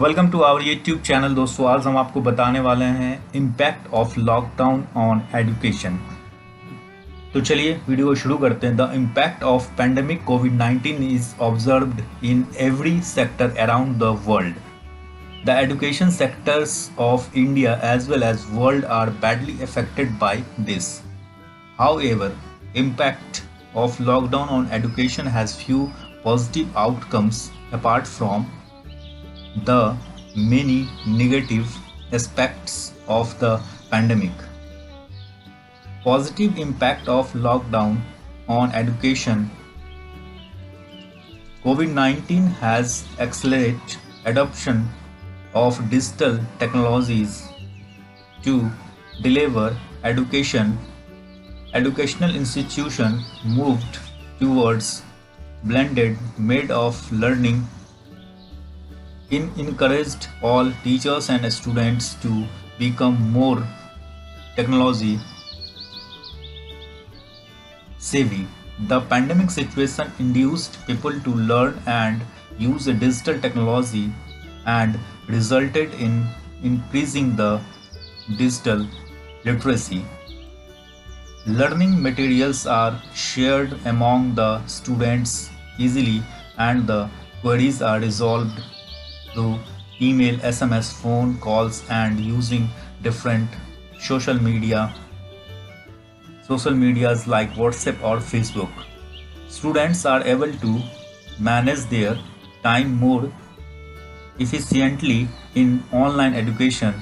Welcome to our YouTube channel. दोस्तों, आज हम आपको बताने वाले हैं impact of lockdown on education. तो चलिए वीडियो को शुरू करते हैं। द इम्पैक्ट ऑफ पैंडेमिक कोविड-19 is observed in every sector around the world. The education sectors of India as well as world are badly affected by this. However, impact of lockdown on education has few positive outcomes apart from the many negative aspects of the pandemic. Positive impact of lockdown on education. COVID-19 has accelerated adoption of digital technologies to deliver education. Educational institution moved towards blended mode of learning. It encouraged all teachers and students to become more technology savvy. The pandemic situation induced people to learn and use digital technology and resulted in increasing the digital literacy. Learning materials are shared among the students easily and the queries are resolved through email, SMS, phone calls and using different social medias like WhatsApp or Facebook. Students are able to manage their time more efficiently in online education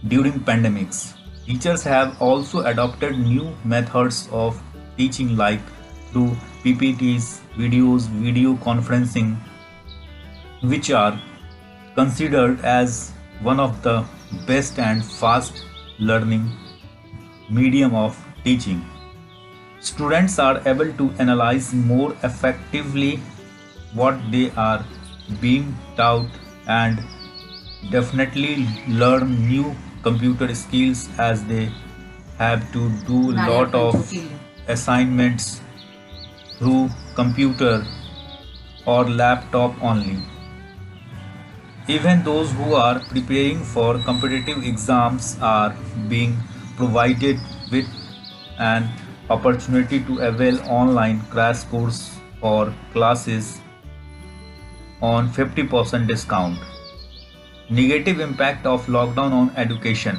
during pandemics. Teachers have also adopted new methods of teaching like through PPTs, videos, video conferencing, which are considered as one of the best and fast learning medium of teaching. Students are able to analyze more effectively what they are being taught and definitely learn new computer skills as they have to do lot of assignments through computer or laptop only. Even those who are preparing for competitive exams are being provided with an opportunity to avail online crash course or classes on 50% discount. Negative impact of lockdown on education.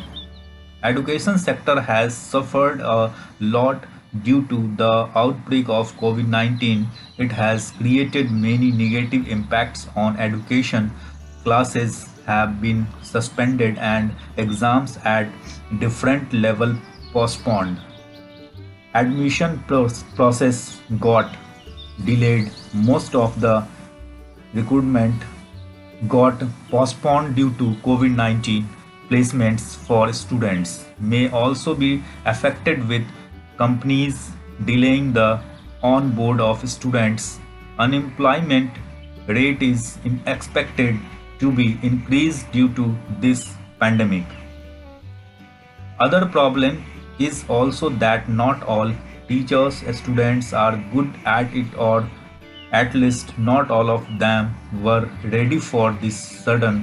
Education sector has suffered a lot due to the outbreak of COVID-19. It has created many negative impacts on education. Classes have been suspended and exams at different level postponed. Admission process got delayed. Most of the recruitment got postponed due to COVID-19. Placements for students may also be affected with companies delaying the onboard of students. Unemployment rate is expected to be increased due to this pandemic. Other problem is also that not all teachers students are good at it, or at least not all of them were ready for this sudden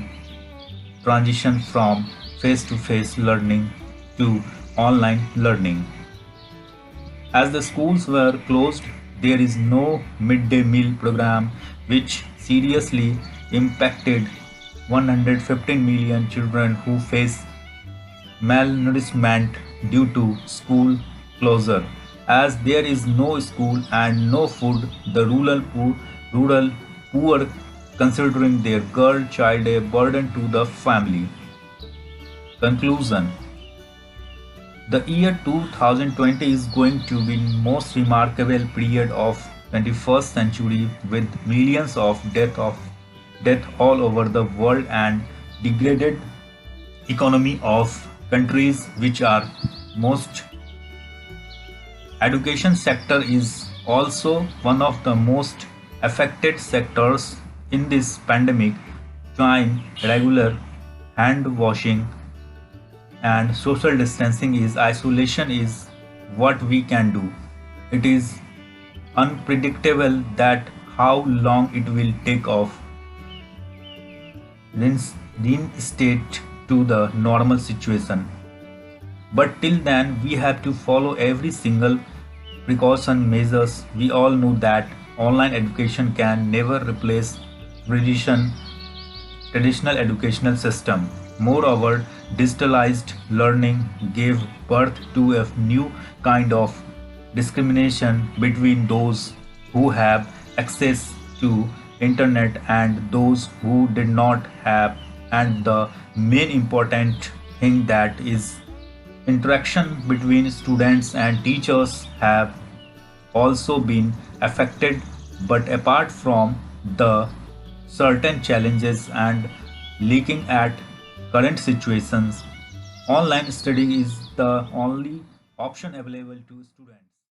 transition from face-to-face learning to online learning. As the schools were closed, there is no midday meal program, which seriously impacted 115 million children who face malnourishment due to school closure. As there is no school and no food, the rural poor considering their girl child a burden to the family. Conclusion. The year 2020 is going to be most remarkable period of 21st century with millions of death all over the world and degraded economy of countries which are most. Education sector is also one of the most affected sectors in this pandemic. Trying regular hand washing and social distancing is isolation is what we can do. It is unpredictable that how long it will take off. reinstate to the normal situation. But till then, we have to follow every single precaution measures. We all know that online education can never replace tradition, traditional educational system. Moreover, digitalized learning gave birth to a new kind of discrimination between those who have access to internet and those who did not have, and the main important thing that is interaction between students and teachers have also been affected. But apart from the certain challenges and leaking at current situations, online study is the only option available to students.